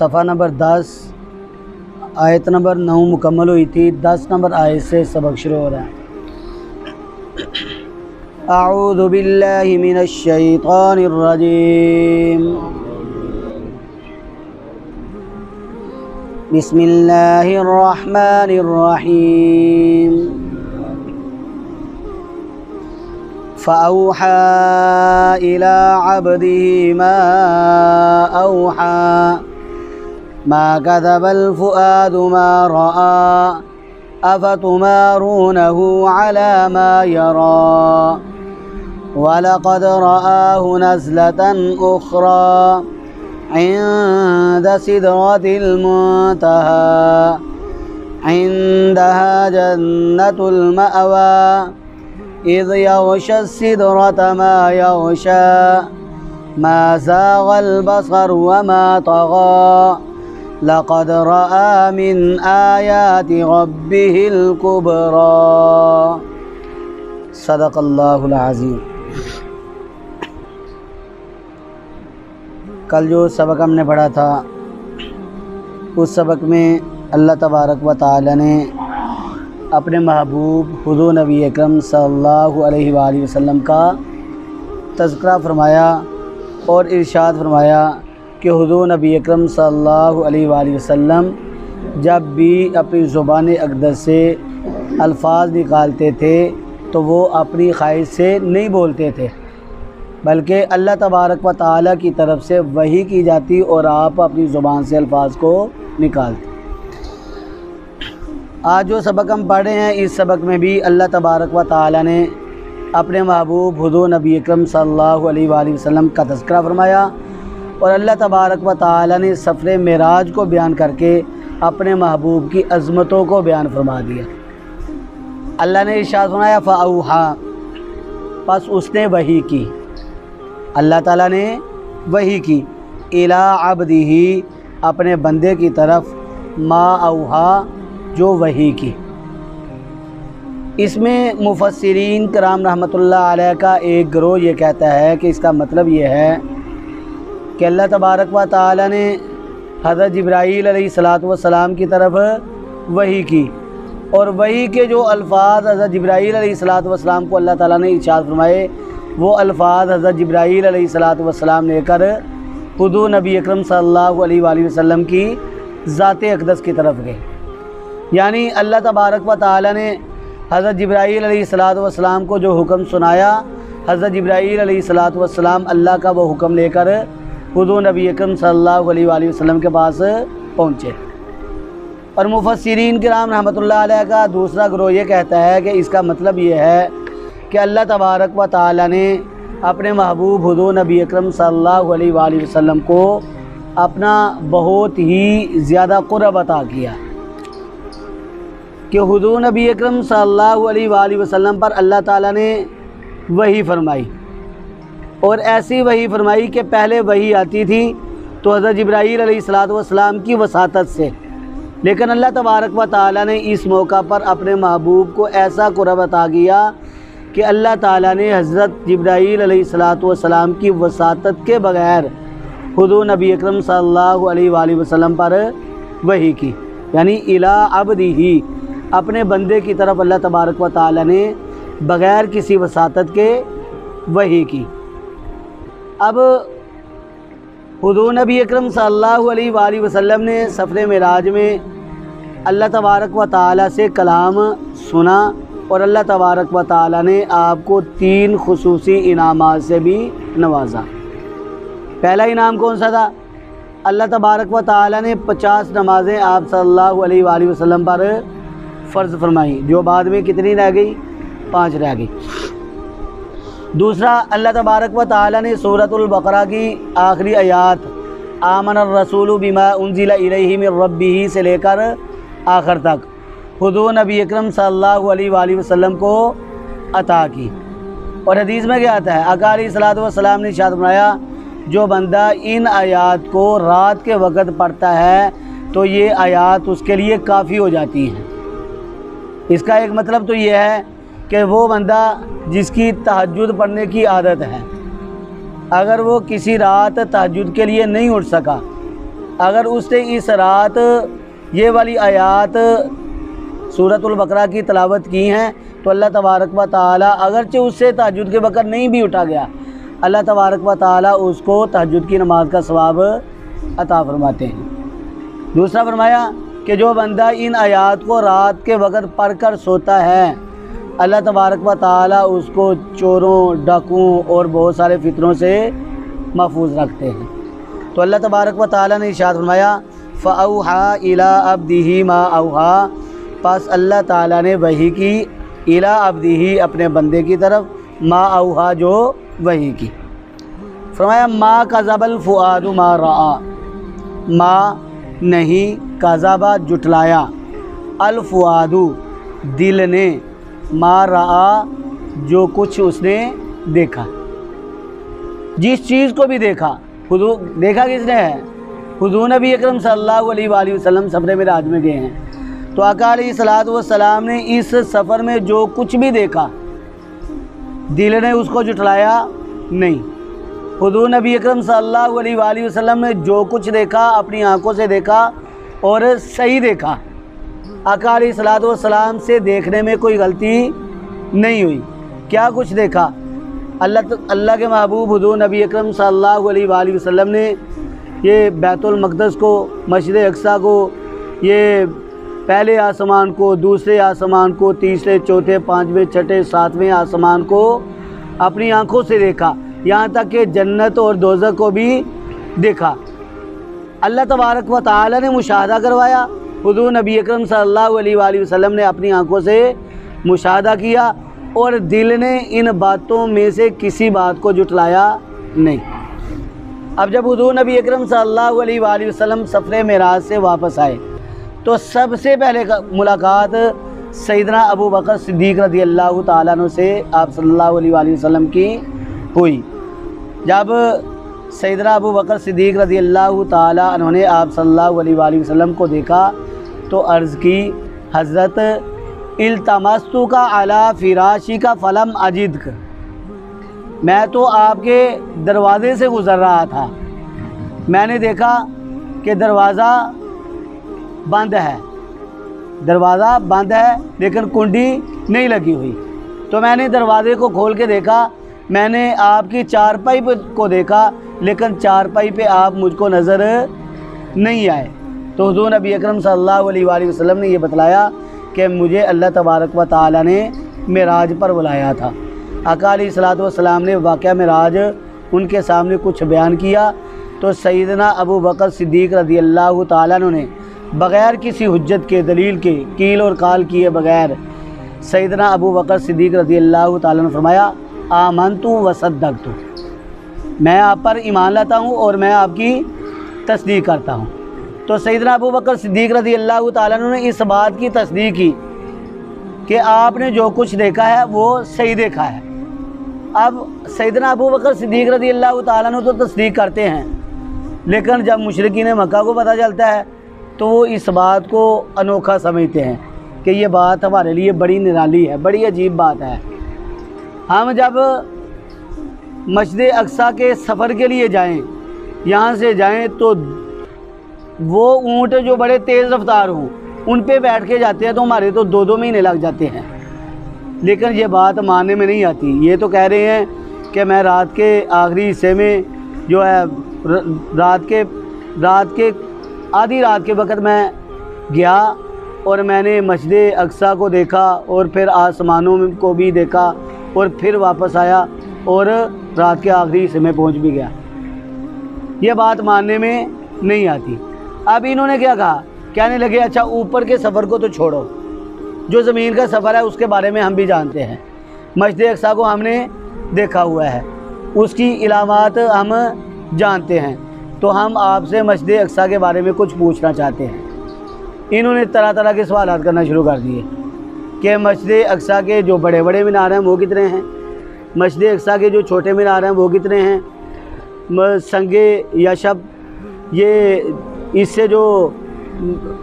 صفحہ نمبر 10 آیت نمبر 9 مکمل ہوئی تھی. 10 نمبر آیت سے سبق شروع ہو رہا ہے. اعوذ باللہ من الشیطان الرجیم. بسم اللہ الرحمن الرحیم. فأوحى إلى عبده ما أوحى ما كذب الفؤاد ما رأى أفتمارونه على ما يرى ولقد رآه نزلة أخرى عند سدرة المنتهى عندها جنة المأوى إذ يغشى السدرة ما يغشى ما زاغ البصر وما طغى لقد رأى من آيات ربه الكبرى. صدق اللہ العظیم. کل جو سبق ہم نے پڑھا تھا اس سبق میں اللہ تبارک و تعالی نے اپنے محبوب حضور نبی اکرم صلی اللہ علیہ وآلہ وسلم کا تذکرہ فرمایا اور ارشاد فرمایا کہ حضور نبی اکرم صلی اللہ علیہ وآلہ وسلم جب بھی اپنی زبان اقدس سے الفاظ نکالتے تھے تو وہ اپنی خواہش سے نہیں بولتے تھے بلکہ اللہ تبارک و تعالی کی طرف سے وحی کی جاتی اور آپ اپنی زبان سے الفاظ کو نکالتے. آج جو سبق ہم پڑھ رہے ہیں اس سبق میں بھی اللہ تبارک و تعالی نے اپنے محبوب حضور نبی اکرم صلی اللہ علیہ وآلہ وسلم کا تذکرہ فرمایا اور اللہ تبارک و تعالی نے سفر معراج کو بیان کر کے اپنے محبوب کی عظمتوں کو بیان فرما دیا. اللہ نے ارشاد فرمایا فاوحا، پس اس نے وحی کی، اللہ تعالیٰ نے وحی کی الی عبدہ، اپنے بندے کی طرف، ما اوحا، جو وحی کی. اس میں مفسرین کرام رحمۃ اللہ علیہ کا ایک گروہ یہ کہتا ہے کہ اس کا مطلب یہ ہے کہ اللہ تبارک و تعالی نے حضرت جبرائیل علیہ السلام کی طرف وحی کی اور وحی کے جو الفاظ حضرت جبرائیل علیہ السلام کو اللہ تعالیٰ نے ارشاد فرمائے وہ الفاظ حضرت جبرائیل علیہ السلام لے کر حضور نبی اکرم صلی اللہ علیہ وآلہ وسلم کی ذات اقدس کی طرف گئے. یعنی اللہ تبارک و تعالی نے حضرت جبرائیل علیہ السلام کو جو حکم سنایا، حضرت جبرائیل علیہ السلام اللہ کا وہ حکم لے کر حضور نبی اکرم صلی اللہ علیہ وآلہ وسلم کے پاس پہنچے. اور مفسرین کرام رحمۃ اللہ علیہ کا دوسرا گروہ یہ کہتا ہے کہ اس کا مطلب یہ ہے کہ اللہ تبارک و تعالی نے اپنے محبوب حضور نبی اکرم صلی اللہ علیہ وآلہ وسلم کو اپنا بہت ہی زیادہ قرب عطا کیا کہ حضور نبی اکرم صلی اللہ علیہ وآلہ وسلم پر اللہ تعالیٰ نے وحی فرمائی اور ایسی وحی فرمائی کہ پہلے وحی آتی تھی تو حضرت جبرائیل علیہ السلام کی وساطت سے، لیکن اللہ تبارک و تعالیٰ نے اس موقع پر اپنے محبوب کو ایسا قرب عطا کیا کہ اللہ تعالیٰ نے حضرت جبرائیل علیہ السلام کی وساطت کے بغیر حضور نبی اکرم صلی اللہ علیہ وآلہ وسلم پر وحی کی. یعنی الی عبدہ، اپنے بندے کی طرف اللہ تبارک و تعالی نے بغیر کسی وساطت کے وحی کی. اب حضور نبی اکرم صلی اللہ علیہ وآلہ وسلم نے سفر معراج میں اللہ تبارک و تعالی سے کلام سنا اور اللہ تبارک و تعالی نے آپ کو 3 خصوصی انعامات سے بھی نوازا. پہلا انعام کون سا تھا؟ اللہ تبارک و تعالی نے 50 نمازیں آپ صلی اللہ علیہ وآلہ وسلم پر فرض فرمائی، جو بعد میں کتنی رہ گئی؟ 5 رہ گئی. دوسرا، اللہ تبارک و تعالی نے سورۃ البقرہ کی آخری آیات آمن الرسول بما انزل الیہ من ربہ سے لے کر آخر تک حضور نبی اکرم صلی اللہ علیہ وآلہ وسلم کو عطا کی. اور حدیث میں کیا آتا ہے؟ آقا علیہ السلام نے ارشاد فرمایا جو بندہ ان آیات کو رات کے وقت پڑھتا ہے تو یہ آیات اس کے لیے کافی ہو جاتی ہیں. اس کا ایک مطلب تو یہ ہے کہ وہ بندہ جس کی تہجد پڑھنے کی عادت ہے، اگر وہ کسی رات تہجد کے لیے نہیں اٹھ سکا، اگر اس نے اس رات یہ والی آیات سورۃ البقرہ کی تلاوت کی ہیں تو اللہ تبارک و تعالی اگرچہ اس سے تہجد کے وقت نہیں بھی اٹھا گیا، اللہ تبارک و تعالی اس کو تہجد کی نماز کا ثواب عطا فرماتے ہیں۔ دوسرا فرمایا کہ جو بندہ ان آیات کو رات کے وقت پڑھ کر سوتا ہے، اللہ تبارک و تعالی اس کو چوروں، ڈاکوؤں اور بہت سارے فتنوں سے محفوظ رکھتے ہیں۔ تو اللہ تبارک و تعالی نے ارشاد فرمایا فَأَوْحَىٰ إِلَىٰ عَبْدِهِ مَا أَوْحَىٰ، پس اللہ تعالیٰ نے وحی کی اِلَىٰ عَبْدِهِ اپنے بندے کی طرف، ما اوحا جو وحی کی۔ فرمایا ما کذب الفؤاد ما رأى، ما نہیں، کذب جھٹلایا، الفؤاد دل نے، ما رأى جو کچھ اس نے دیکھا، جس چیز کو بھی دیکھا۔ دیکھا کس نے ہے؟ حضور نبی اکرم صلی اللہ علیہ وآلہ وسلم سفر معراج میں گئے ہیں، تو آقا علیہ الصلوۃ والسلام نے اس سفر میں جو کچھ بھی دیکھا، دل نے اس کو جھٹلایا نہیں۔ حضور نبی اکرم صلی اللہ علیہ وآلہ وسلم نے جو کچھ دیکھا اپنی آنکھوں سے دیکھا اور صحیح دیکھا۔ آقا علیہ الصلوۃ والسلام سے دیکھنے میں کوئی غلطی نہیں ہوئی۔ کیا کچھ دیکھا؟ اللہ کے محبوب حضور نبی اکرم صلی اللہ علیہ وآلہ وسلم نے یہ بیت المقدس کو، مسجد اقصیٰ کو، یہ پہلے آسمان کو، دوسرے آسمان کو، تیسرے، چوتھے، پانچویں، چھٹے، ساتویں آسمان کو اپنی آنکھوں سے دیکھا، یہاں تک کہ جنت اور دوزخ کو بھی دیکھا۔ اللہ تبارک و تعالی نے مشاہدہ کروایا، حضور نبی اکرم صلی اللہ علیہ وآلہ وسلم نے اپنی آنکھوں سے مشاہدہ کیا اور دل نے ان باتوں میں سے کسی بات کو جھٹلایا نہیں۔ اب جب حضور نبی اکرم صلی اللہ علیہ وآلہ وسلم سفر معراج سے واپس آئے تو سب سے پہلے ملاقات سیدنا ابو بکر صدیق رضی اللہ تعالیٰ عنہ سے آپ صلی اللہ علیہ وآلہ وسلم کی ہوئی۔ جب سیدنا ابو بکر صدیق رضی اللہ تعالیٰ عنہ نے آپ صلی اللہ علیہ وآلہ وسلم کو دیکھا تو عرض کی، حضرت التمستک علی فراشک فلم اجدک، میں تو آپ کے دروازے سے گزر رہا تھا، میں نے دیکھا کہ دروازہ بند ہے، دروازہ بند ہے لیکن کنڈی نہیں لگی ہوئی، تو میں نے دروازے کو کھول کے دیکھا، میں نے آپ کی چارپائی کو دیکھا لیکن چارپائی پہ آپ مجھ کو نظر نہیں آئے۔ تو حضور نبی اکرم صلی اللہ علیہ وآلہ وسلم نے یہ بتلایا کہ مجھے اللہ تبارک و تعالی نے معراج پر بلایا تھا۔ آقا علیہ الصلوۃ والسلام نے واقعہ معراج ان کے سامنے کچھ بیان کیا تو سیدنا ابو بکر صدیق رضی اللہ تعالیٰ عنہ نے بغیر کسی حجت کے، دلیل کے، کیل اور کال کیے بغیر سیدنا ابو بکر صدیق رضی اللہ تعالیٰ نے فرمایا آمنت و صدقت، میں آپ پر ایمان لاتا ہوں اور میں آپ کی تصدیق کرتا ہوں۔ تو سیدنا ابو بکر صدیق رضی اللہ تعالیٰ عنہ نے اس بات کی تصدیق کی کہ آپ نے جو کچھ دیکھا ہے وہ صحیح دیکھا ہے۔ اب سیدنا ابو بکر صدیق رضی اللہ تعالیٰ عنہ تو تصدیق کرتے ہیں، لیکن جب مشرکین مکہ کو پتہ چلتا ہے تو وہ اس بات کو انوکھا سمجھتے ہیں کہ یہ بات ہمارے لیے بڑی نرالی ہے، بڑی عجیب بات ہے۔ ہم جب مسجد اقصیٰ کے سفر کے لیے جائیں، یہاں سے جائیں تو وہ اونٹ جو بڑے تیز رفتار ہوں ان پہ بیٹھ کے جاتے ہیں تو ہمارے تو 2 مہینے لگ جاتے ہیں، لیکن یہ بات ماننے میں نہیں آتی۔ یہ تو کہہ رہے ہیں کہ میں رات کے آخری حصے میں جو ہے رات کے آدھی رات کے وقت میں گیا اور میں نے مسجد اقصیٰ کو دیکھا اور پھر آسمانوں کو بھی دیکھا اور پھر واپس آیا اور رات کے آخری حصے میں پہنچ بھی گیا۔ یہ بات ماننے میں نہیں آتی۔ اب انہوں نے کیا کہا، کہنے لگے اچھا اوپر کے سفر کو تو چھوڑو، جو زمین کا سفر ہے اس کے بارے میں ہم بھی جانتے ہیں، مسجد اقصیٰ کو ہم نے دیکھا ہوا ہے، اس کی علامات ہم جانتے ہیں، تو ہم آپ سے مسجد اقصیٰ کے بارے میں کچھ پوچھنا چاہتے ہیں۔ انہوں نے طرح طرح کے سوالات کرنا شروع کر دیے کہ مسجد اقصیٰ کے جو بڑے بڑے مینار ہیں وہ کتنے ہیں، مسجد اقصیٰ کے جو چھوٹے مینار ہیں وہ کتنے ہیں، سنگ یشب یہ اس سے جو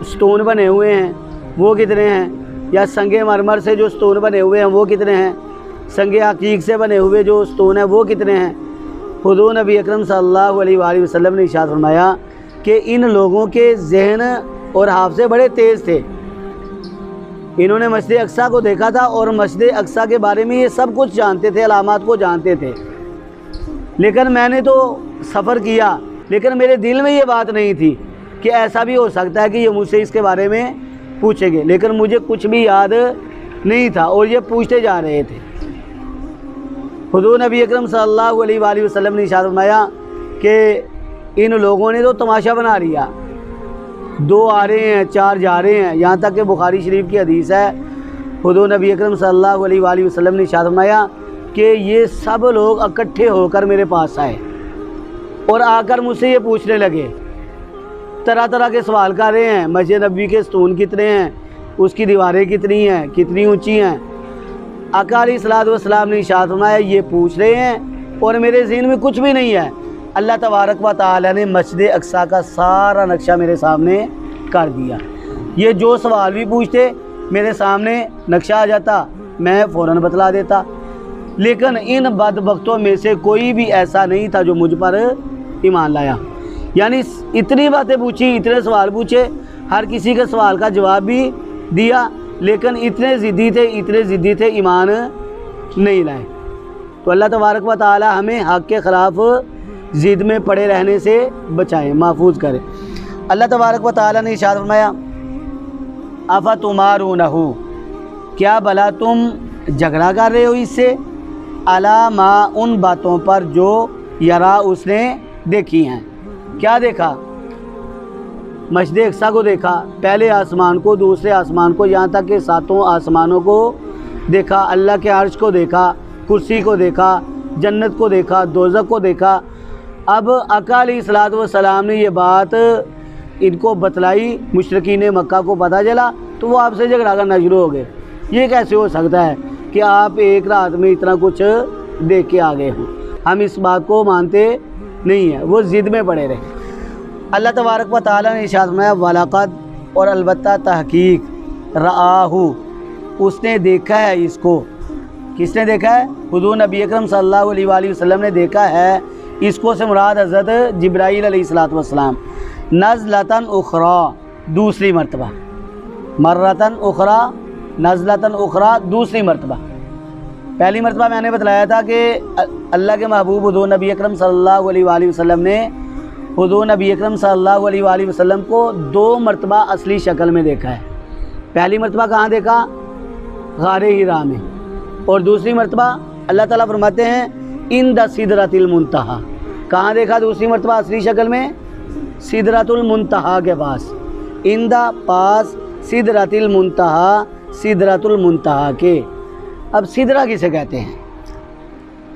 سٹون بنے ہوئے ہیں وہ کتنے ہیں، یا سنگ مرمر سے جو سٹون بنے ہوئے ہیں وہ کتنے ہیں، سنگ عقیق سے بنے ہوئے جو سٹون ہیں وہ کتنے ہیں۔ حضور نبی اکرم صلی اللہ علیہ وآلہ وسلم نے ارشاد فرمایا کہ ان لوگوں کے ذہن اور حافظے بڑے تیز تھے. انہوں نے مسجد اقصیٰ کو دیکھا تھا اور مسجد اقصیٰ کے بارے میں یہ سب کچھ جانتے تھے، علامات کو جانتے تھے. لیکن میں نے تو سفر کیا، لیکن میرے دل میں یہ بات نہیں تھی کہ ایسا بھی ہو سکتا ہے کہ یہ مجھ سے اس کے بارے میں پوچھیں گے. لیکن مجھے کچھ بھی یاد نہیں تھا اور یہ پوچھتے جا رہے تھے. حضور نبی اکرم صلی اللہ علیہ وآلہ وسلم نے ارشاد فرمایا کہ ان لوگوں نے تو تماشا بنا لیا، 2 آ رہے ہیں 4 جا رہے ہیں. یہاں تک کہ بخاری شریف کی حدیث ہے، حضور نبی اکرم صلی اللہ علیہ وآلہ وسلم نے ارشاد فرمایا کہ یہ سب لوگ اکٹھے ہو کر میرے پاس آئے اور آ کر مجھ سے یہ پوچھنے لگے، طرح طرح کے سوال کر رہے ہیں. مسجد نبوی کے ستون کتنے ہیں، اس کی دیواریں کتنی ہیں، کتنی اونچی ہیں. آقا علیہ الصلوۃ والسلام نے ارشاد فرمایا یہ پوچھ رہے ہیں اور میرے ذہن میں کچھ بھی نہیں ہے. اللہ تبارک و تعالی نے مسجد اقصیٰ کا سارا نقشہ میرے سامنے کر دیا. یہ جو سوال بھی پوچھتے میرے سامنے نقشہ آ جاتا، میں فوراً بتلا دیتا. لیکن ان بدبختوں میں سے کوئی بھی ایسا نہیں تھا جو مجھ پر ایمان لایا. یعنی اتنی باتیں پوچھی، اتنے سوال پوچھے، ہر کسی کے سوال کا جواب بھی دیا، لیکن اتنے ضدی تھے ایمان نہیں لائے. تو اللہ تبارک و تعالی ہمیں حق کے خلاف ضد میں پڑے رہنے سے بچائیں، محفوظ کریں. اللہ تبارک و تعالی نے ارشاد فرمایا افتمارونہ، کیا بھلا تم جھگڑا کر رہے ہو اس سے، علی ما ان باتوں پر جو یرا اس نے دیکھی ہیں. کیا دیکھا؟ مسجد اقصیٰ کو دیکھا، پہلے آسمان کو، دوسرے آسمان کو، یہاں تک کہ 7 آسمانوں کو دیکھا، اللہ کے عرش کو دیکھا، کرسی کو دیکھا، جنت کو دیکھا، دوزخ کو دیکھا. اب آقا علیہ الصلوۃ والسلام نے یہ بات ان کو بتلائی، مشرکین مکہ کو پتہ چلا تو وہ آپ سے جھگڑا کرنا شروع ہو گئے. یہ کیسے ہو سکتا ہے کہ آپ ایک رات میں اتنا کچھ دیکھ کے آ گئے ہوں؟ ہم اس بات کو مانتے نہیں ہیں. وہ ضد میں پڑے رہے. اللہ تبارک و تعالی نے ارشاد فرمایا وَلَقَدْ، اور البتہ تحقیق، رآہ، اس نے دیکھا ہے اس کو. کس نے دیکھا ہے؟ حضور نبی اکرم صلی اللہ علیہ وآلہ وسلم نے دیکھا ہے اس کو. سے مراد حضرت جبرائیل علیہ الصلوۃ والسلام. نزلۃ اخری، دوسری مرتبہ، مرتن اخری، نزلۃ اخری، دوسری مرتبہ. پہلی مرتبہ میں نے بتلایا تھا کہ اللہ کے محبوب حضور نبی اکرم صلی اللہ علیہ وآلہ وسلم نے حضور نبی اکرم صلی اللہ علیہ وآلہ وسلم کو 2 مرتبہ اصلی شکل میں دیکھا ہے. پہلی مرتبہ کہاں دیکھا؟ غار حرا میں. اور دوسری مرتبہ اللہ تعالیٰ فرماتے ہیں عند سدرۃ المنتہا. کہاں دیکھا دوسری مرتبہ اصلی شکل میں؟ سدرۃ المنتہا کے پاس. عند، پاس، سدرۃ المنتہا، سدرۃ المنتہا کے. اب سدرہ کسے کہتے ہیں؟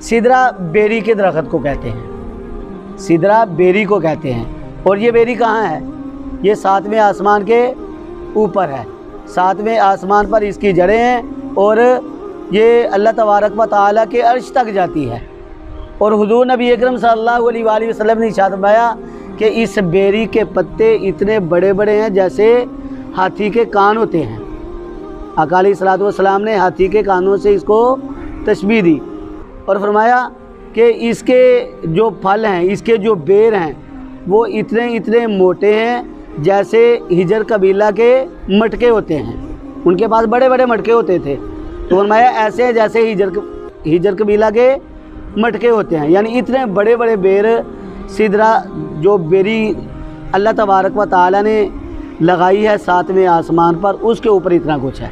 سدرہ بیری کے درخت کو کہتے ہیں. سدرہ بیری کو کہتے ہیں. اور یہ بیری کہاں ہے؟ یہ 7ویں آسمان کے اوپر ہے. 7ویں آسمان پر اس کی جڑیں ہیں اور یہ اللہ تبارک و تعالی کے عرش تک جاتی ہے. اور حضور نبی اکرم صلی اللہ علیہ وآلہ وسلم نے ارشاد فرمایا کہ اس بیری کے پتے اتنے بڑے بڑے ہیں جیسے ہاتھی کے کان ہوتے ہیں. آقا علیہ الصلوۃ والسلام نے ہاتھی کے کانوں سے اس کو تشبیہ دی اور فرمایا کہ اس کے جو پھل ہیں، اس کے جو بیر ہیں، وہ اتنے موٹے ہیں جیسے ہجر قبیلہ کے مٹکے ہوتے ہیں. ان کے پاس بڑے بڑے مٹکے ہوتے تھے. تو فرمایا ایسے جیسے ہجر قبیلہ کے مٹکے ہوتے ہیں. یعنی اتنے بڑے بڑے بیر، سدرہ جو بیری اللہ تبارک و تعالی نے لگائی ہے 7ویں آسمان پر، اس کے اوپر اتنا کچھ ہے.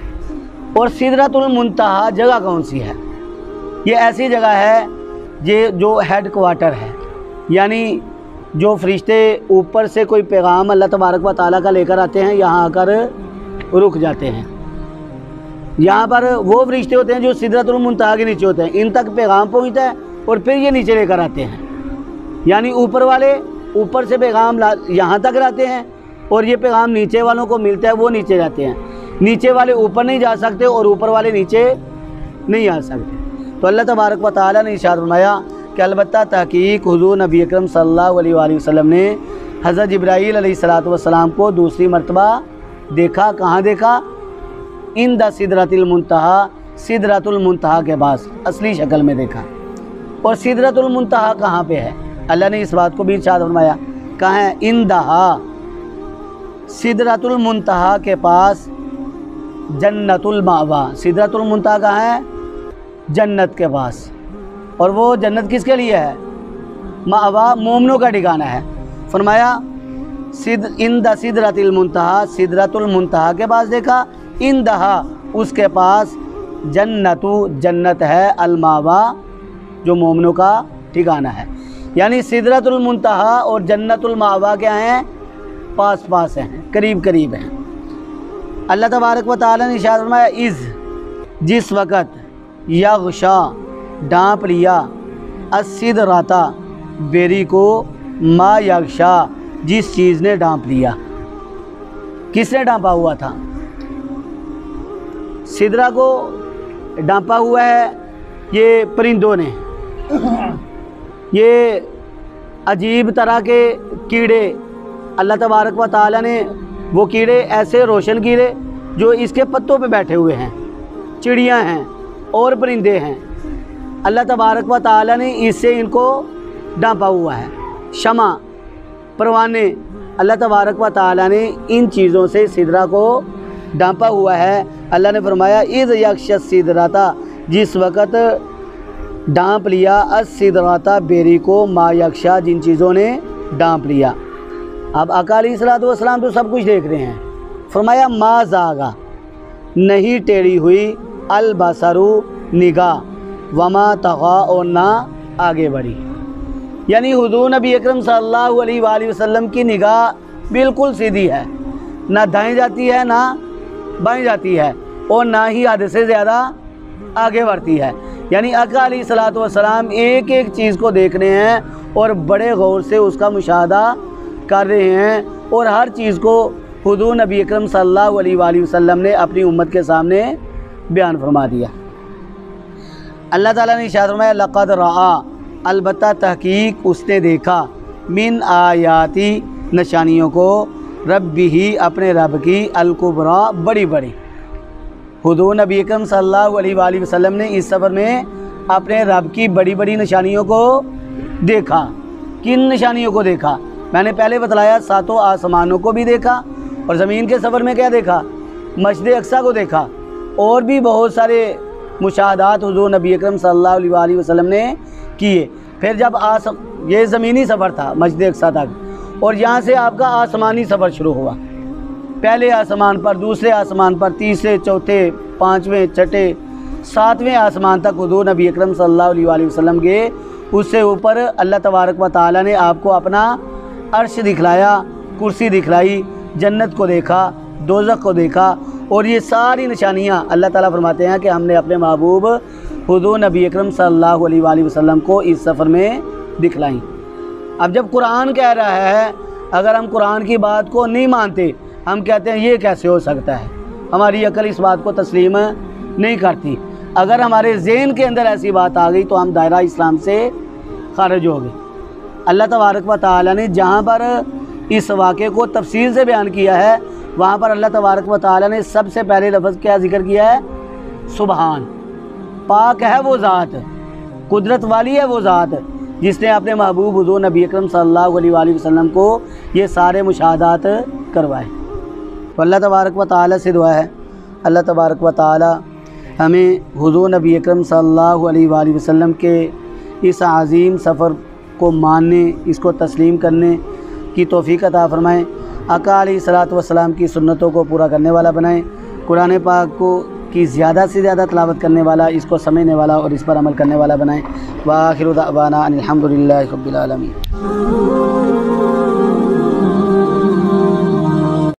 اور سدرۃ المنتہا جگہ کون سی ہے؟ یہ ایسی جگہ ہے جو ہیڈ کوارٹر ہے. یعنی جو فرشتے اوپر سے کوئی پیغام اللہ تبارک و تعالیٰ کا لے کر آتے ہیں، یہاں آ کر رک جاتے ہیں. یہاں پر وہ فرشتے ہوتے ہیں جو سدرۃ المنتہا کے نیچے ہوتے ہیں. ان تک پیغام پہنچتا ہے اور پھر یہ نیچے لے کر آتے ہیں. یعنی اوپر والے اوپر سے پیغام یہاں تک لاتے ہیں اور یہ پیغام نیچے والوں کو ملتا ہے، وہ نیچے جاتے ہیں. نیچے والے اوپر نہیں جا سکتے اور اوپر والے نیچے نہیں آ سکتے. تو اللہ تبارک و تعالیٰ نے ارشاد فرمایا کہ البتہ تحقیق حضور نبی اکرم صلی اللہ علیہ وآلہ وسلم نے حضرت جبرائیل علیہ الصلوۃ والسلام کو دوسری مرتبہ دیکھا. کہاں دیکھا؟ عند سدرۃ المنتہا، سدرۃ المنتہا کے پاس اصلی شکل میں دیکھا. اور سدرۃ المنتہا کہاں پہ ہے؟ اللہ نے اس بات کو بھی ارشاد فرمایا کہاں ہے؟ اندہا سدرۃ المنتہا کے پاس جنت المأوا، سدرۃ المنتہا کہاں ہے؟ جنت کے پاس، اور وہ جنت کس کے لیے ہے؟ مأوا مومنوں کا ٹھکانہ ہے۔ فرمایا اند سدرۃ المنتہا، سدرۃ المنتہا کے پاس دیکھا، اندہا اس کے پاس جنت، جنت ہے، المأوا جو مومنوں کا ٹھکانہ ہے۔ یعنی سدرۃ المنتہا اور جنت المأوا کیا ہیں؟ پاس پاس ہیں، قریب قریب ہیں۔ اللہ تبارک و تعالیٰ نے ارشاد فرمایا اذ جس وقت یغشا ڈانپ لیا السدرۃ بیری کو ما یغشا جس چیز نے ڈانپ لیا۔ کس نے ڈانپا ہوا تھا؟ سدرہ کو ڈانپا ہوا ہے یہ پرندوں نے، یہ عجیب طرح کے کیڑے اللہ تبارک و تعالیٰ نے، وہ کیڑے ایسے روشن کیڑے جو اس کے پتوں پہ بیٹھے ہوئے ہیں، چڑیاں ہیں اور پرندے ہیں، اللہ تبارک و تعالیٰ نے اس سے ان کو ڈانپا ہوا ہے۔ شمع، پروانے، اللہ تبارک و تعالیٰ نے ان چیزوں سے سدرہ کو ڈانپا ہوا ہے۔ اللہ نے فرمایا اذ یغشی السدرۃ جس وقت ڈانپ لیا السدرۃ بیری کو ما یغشا جن چیزوں نے ڈانپ لیا۔ اب آقا علیہ الصلوۃ والسلام تو سب کچھ دیکھ رہے ہیں۔ فرمایا ما زاغا نہیں ٹیڑھی ہوئی البصر نگاہ وما طغی اور نہ آگے بڑھی، یعنی حضور نبی اکرم صلی اللہ علیہ وآلہ وسلم کی نگاہ بالکل سیدھی ہے، نہ دائیں جاتی ہے نہ بائیں جاتی ہے، اور نہ ہی حد سے زیادہ آگے بڑھتی ہے۔ یعنی آقا علیہ الصلوۃ والسلام ایک ایک چیز کو دیکھ رہے ہیں اور بڑے غور سے اس کا مشاہدہ کر رہے ہیں، اور ہر چیز کو حضور نبی اکرم صلی اللہ علیہ وآلہ وسلم نے اپنی امت کے سامنے بیان فرما دیا۔ اللہ تعالیٰ نے ارشاد فرمایا لقد رآ البتہ تحقیق اس نے دیکھا من آیاتی نشانیوں کو ربہ اپنے رب کی الکبریٰ بڑی بڑی۔ حضور نبی اکرم صلی اللہ علیہ وآلہ وسلم نے اس سفر میں اپنے رب کی بڑی بڑی نشانیوں کو دیکھا۔ کن نشانیوں کو دیکھا؟ میں نے پہلے بتلایا ساتوں آسمانوں کو بھی دیکھا، اور زمین کے سفر میں کیا دیکھا؟ مسجد اقصیٰ کو دیکھا، اور بھی بہت سارے مشاہدات حضور نبی اکرم صلی اللہ علیہ وآلہ وسلم نے کیے۔ پھر جب یہ زمینی سفر تھا مسجد اقصیٰ تک، اور یہاں سے آپ کا آسمانی سفر شروع ہوا، پہلے آسمان پر، دوسرے آسمان پر، تیسرے، چوتھے، پانچویں، چھٹے، ساتویں آسمان تک حضور نبی اکرم صلی اللہ علیہ وآلہ وسلم گئے۔ اس سے اوپر اللہ تبارک و تعالیٰ نے آپ کو اپنا عرش دکھلایا، کرسی دکھلائی، جنت کو دیکھا، دوزخ کو دیکھا، اور یہ ساری نشانیاں اللہ تعالیٰ فرماتے ہیں کہ ہم نے اپنے محبوب حضور نبی اکرم صلی اللہ علیہ وآلہ وسلم کو اس سفر میں دکھلائیں۔ اب جب قرآن کہہ رہا ہے، اگر ہم قرآن کی بات کو نہیں مانتے، ہم کہتے ہیں یہ کیسے ہو سکتا ہے، ہماری عقل اس بات کو تسلیم نہیں کرتی۔ اگر ہمارے ذہن کے اندر ایسی بات آ گئی تو ہم دائرہ اسلام سے خارج ہو گئے۔ اللہ تبارک و تعالیٰ نے جہاں پر اس واقعے کو تفصیل سے بیان کیا ہے، وہاں پر اللہ تبارک و تعالیٰ نے سب سے پہلے لفظ کیا ذکر کیا ہے؟ سبحان، پاک ہے وہ ذات، قدرت والی ہے وہ ذات جس نے اپنے محبوب حضور نبی اکرم صلی اللہ علیہ وآلہ وسلم کو یہ سارے مشاہدات کروائے۔ تو اللہ تبارک و تعالیٰ سے دعا ہے اللہ تبارک و تعالیٰ ہمیں حضور نبی اکرم صلی اللہ علیہ وآلہ وسلم کے اس عظیم سفر کو ماننے، اس کو تسلیم کرنے کی توفیق عطا فرمائیں۔ آقا علیہ الصلوۃ والسلام کی سنتوں کو پورا کرنے والا بنائیں، قرآن پاک کو کی زیادہ سے زیادہ تلاوت کرنے والا، اس کو سمجھنے والا اور اس پر عمل کرنے والا بنائیں۔ وآخر دعوانا ان الحمد للہ رب العالمین۔